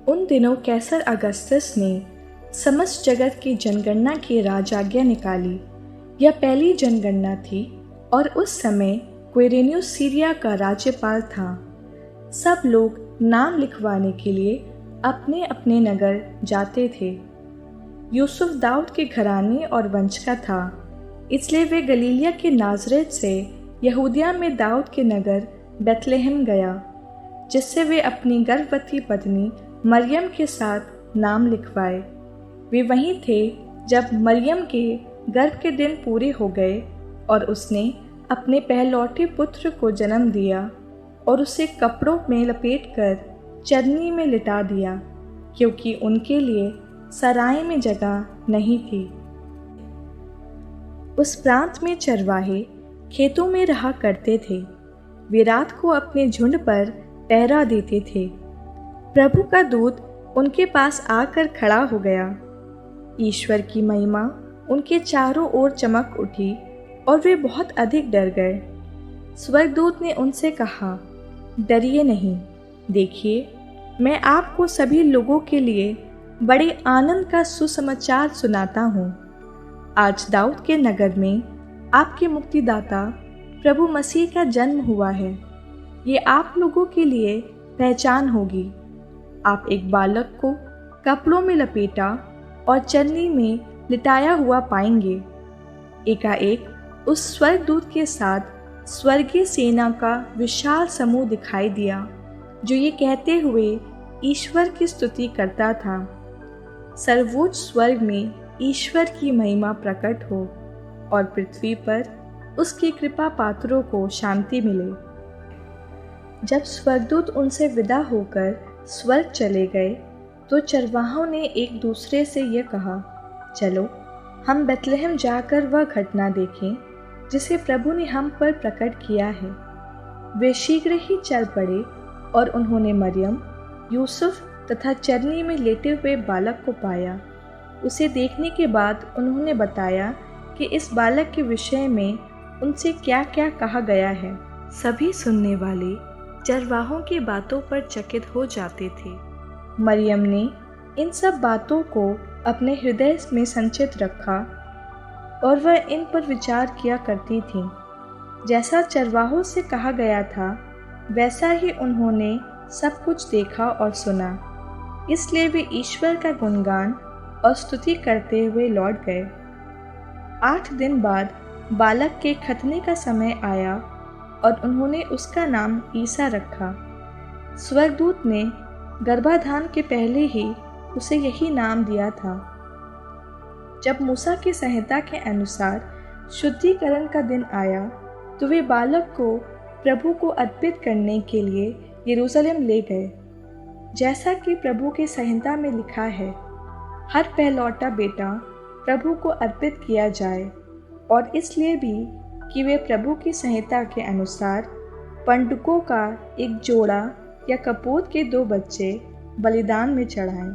उन दिनों कैसर अगस्तस ने समस्त जगत की जनगणना की राजआज्ञा निकाली। यह पहली जनगणना थी और उस समय क्विरिनियुस सीरिया का राज्यपाल था। सब लोग नाम लिखवाने के लिए अपने अपने नगर जाते थे। यूसुफ दाऊद के घराने और वंश का था, इसलिए वे गलीलिया के नाज़रेत से यहूदिया में दाऊद के नगर बेथलेहम गया, जिससे वे अपनी गर्भवती पत्नी मरियम के साथ नाम लिखवाए। वे वहीं थे जब मरियम के गर्भ के दिन पूरे हो गए और उसने अपने पहलौठे पुत्र को जन्म दिया और उसे कपड़ों में लपेटकर चरनी में लिटा दिया, क्योंकि उनके लिए सराय में जगह नहीं थी। उस प्रांत में चरवाहे खेतों में रहा करते थे। वे रात को अपने झुंड पर पहरा देते थे। प्रभु का दूत उनके पास आकर खड़ा हो गया। ईश्वर की महिमा उनके चारों ओर चमक उठी और वे बहुत अधिक डर गए। स्वर्गदूत ने उनसे कहा, डरिए नहीं। देखिए, मैं आपको सभी लोगों के लिए बड़े आनंद का सुसमाचार सुनाता हूँ। आज दाऊद के नगर में आपके मुक्तिदाता प्रभु मसीह का जन्म हुआ है। ये आप लोगों के लिए पहचान होगी। आप एक बालक को कपड़ों में लपेटा और चरनी में लिटाया हुआ पाएंगे। एकाएक उस स्वर्गदूत के साथ स्वर्गीय सेना का विशाल समूह दिखाई दिया, जो ये कहते हुए ईश्वर की स्तुति करता था, सर्वोच्च स्वर्ग में ईश्वर की महिमा प्रकट हो और पृथ्वी पर उसकी कृपा पात्रों को शांति मिले। जब स्वर्गदूत उनसे विदा होकर स्वर्ग चले गए, तो चरवाहों ने एक दूसरे से यह कहा, चलो हम बेथलेहम जाकर वह घटना देखें जिसे प्रभु ने हम पर प्रकट किया है। वे शीघ्र ही चल पड़े और उन्होंने मरियम, यूसुफ तथा चरनी में लेटे हुए बालक को पाया। उसे देखने के बाद उन्होंने बताया कि इस बालक के विषय में उनसे क्या क्या कहा गया है। सभी सुनने वाले चरवाहों की बातों पर चकित हो जाते थे। मरियम ने इन सब बातों को अपने हृदय में संचित रखा और वह इन पर विचार किया करती थी। जैसा चरवाहों से कहा गया था, वैसा ही उन्होंने सब कुछ देखा और सुना। इसलिए वे ईश्वर का गुणगान और स्तुति करते हुए लौट गए। 8 दिन बाद बालक के खतने का समय आया और उन्होंने उसका नाम ईसा रखा। स्वर्गदूत ने गर्भाधान के पहले ही उसे यही नाम दिया था। जब मूसा की संहिता के अनुसार शुद्धिकरण का दिन आया, तो वे बालक को प्रभु को अर्पित करने के लिए यरूशलेम ले गए। जैसा कि प्रभु की संहिता में लिखा है, हर पहलौठा बेटा प्रभु को अर्पित किया जाए, और इसलिए भी कि वे प्रभु की संहिता के अनुसार पंडुकों का एक जोड़ा या कपूत के 2 बच्चे बलिदान में चढ़ाएं।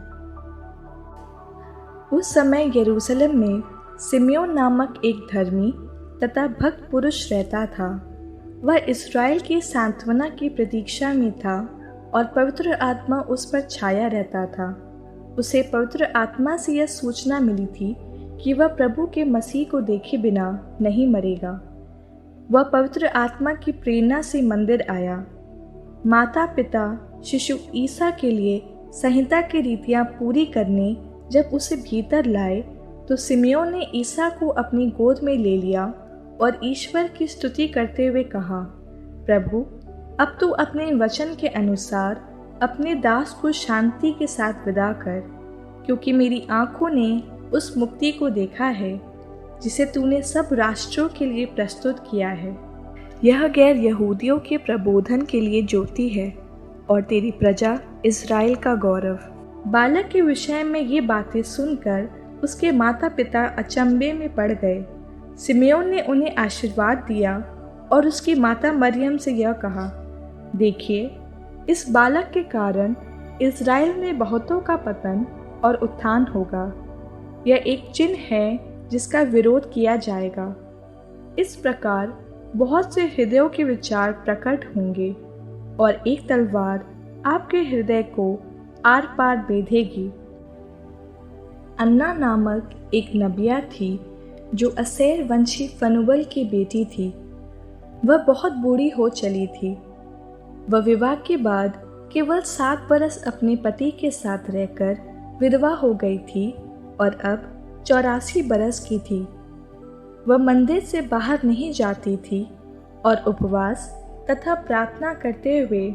उस समय यरूशलेम में सिमियोन नामक एक धर्मी तथा भक्त पुरुष रहता था। वह इस्राएल की सांत्वना की प्रतीक्षा में था और पवित्र आत्मा उस पर छाया रहता था। उसे पवित्र आत्मा से यह सूचना मिली थी कि वह प्रभु के मसीह को देखे बिना नहीं मरेगा। वह पवित्र आत्मा की प्रेरणा से मंदिर आया। माता पिता शिशु ईसा के लिए संहिता की रीतियां पूरी करने जब उसे भीतर लाए, तो सिमियोन ने ईसा को अपनी गोद में ले लिया और ईश्वर की स्तुति करते हुए कहा, प्रभु, अब तू अपने वचन के अनुसार अपने दास को शांति के साथ विदा कर, क्योंकि मेरी आंखों ने उस मुक्ति को देखा है जिसे तूने सब राष्ट्रों के लिए प्रस्तुत किया है। यह गैर यहूदियों के प्रबोधन के लिए ज्योति है और तेरी प्रजा इस्राएल का गौरव। बालक के विषय में ये बातें सुनकर उसके माता पिता अचंभे में पड़ गए। सिमियोन ने उन्हें आशीर्वाद दिया और उसकी माता मरियम से यह कहा, देखिए, इस बालक के कारण इस्राएल में बहुतों का पतन और उत्थान होगा। यह एक चिन्ह है जिसका विरोध किया जाएगा। इस प्रकार बहुत से हृदयों के विचार प्रकट होंगे और एक तलवार आपके हृदय को आर पार बेधेगी। अन्ना नामक एक नबिया थी जो असेर वंशी फनुवल की बेटी थी। वह बहुत बूढ़ी हो चली थी। वह विवाह के बाद केवल 7 बरस अपने पति के साथ रहकर विधवा हो गई थी और अब 84 बरस की थी। वह मंदिर से बाहर नहीं जाती थी और उपवास तथा प्रार्थना करते हुए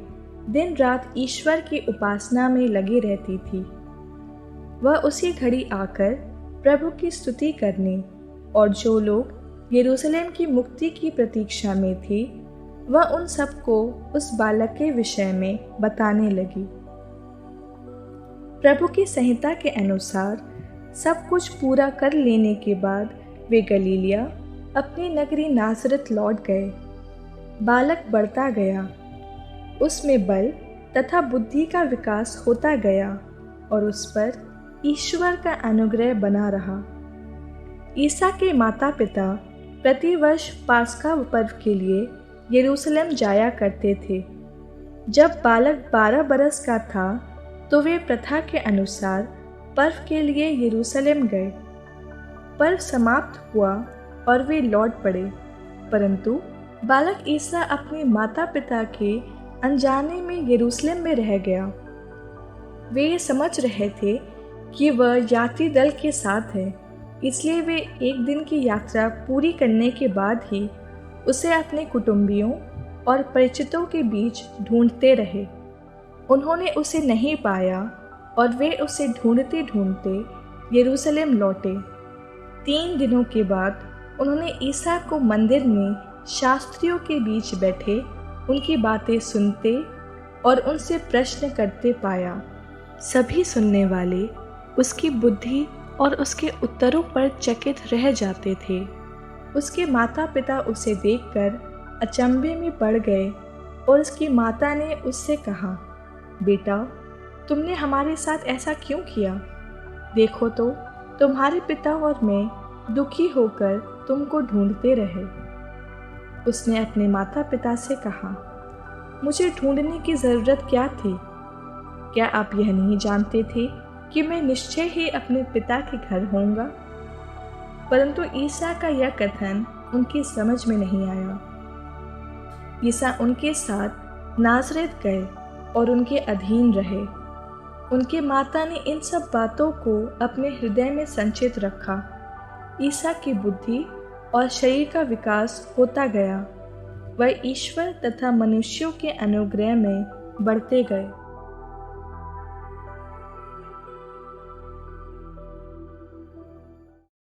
दिन रात ईश्वर की उपासना में लगी रहती थी। वह उसी घड़ी आकर प्रभु की स्तुति करने और जो लोग यरूशलेम की मुक्ति की प्रतीक्षा में थे, वह उन सबको उस बालक के विषय में बताने लगी। प्रभु की संहिता के अनुसार सब कुछ पूरा कर लेने के बाद वे गलीलिया अपनी नगरी नासरत लौट गए। बालक बढ़ता गया, उसमें बल तथा बुद्धि का विकास होता गया और उस पर ईश्वर का अनुग्रह बना रहा। ईसा के माता पिता प्रतिवर्ष पास्का पर्व के लिए यरूशलेम जाया करते थे। जब बालक 12 बरस का था तो वे प्रथा के अनुसार पर्व के लिए यरूशलेम गए। पर्व समाप्त हुआ और वे लौट पड़े, परंतु बालक ईसा अपने माता पिता के अनजाने में यरूशलेम में रह गया। वे ये समझ रहे थे कि वह यात्री दल के साथ है, इसलिए वे एक दिन की यात्रा पूरी करने के बाद ही उसे अपने कुटुंबियों और परिचितों के बीच ढूंढते रहे। उन्होंने उसे नहीं पाया और वे उसे ढूंढते ढूंढते यरूशलेम लौटे। 3 दिनों के बाद उन्होंने ईसा को मंदिर में शास्त्रियों के बीच बैठे उनकी बातें सुनते और उनसे प्रश्न करते पाया। सभी सुनने वाले उसकी बुद्धि और उसके उत्तरों पर चकित रह जाते थे। उसके माता पिता उसे देखकर अचंभे में पड़ गए और उसकी माता ने उससे कहा, बेटा, तुमने हमारे साथ ऐसा क्यों किया? देखो तो तुम्हारे पिता और मैं दुखी होकर तुमको ढूंढते रहे। उसने अपने माता पिता से कहा, मुझे ढूंढने की ज़रूरत क्या थी? क्या आप यह नहीं जानते थे कि मैं निश्चय ही अपने पिता के घर होऊंगा? परंतु ईसा का यह कथन उनकी समझ में नहीं आया। ईसा उनके साथ नाज़रेत गए और उनके अधीन रहे। उनके माता ने इन सब बातों को अपने हृदय में संचित रखा। ईसा की बुद्धि और शरीर का विकास होता गया। वह ईश्वर तथा मनुष्यों के अनुग्रह में बढ़ते गए।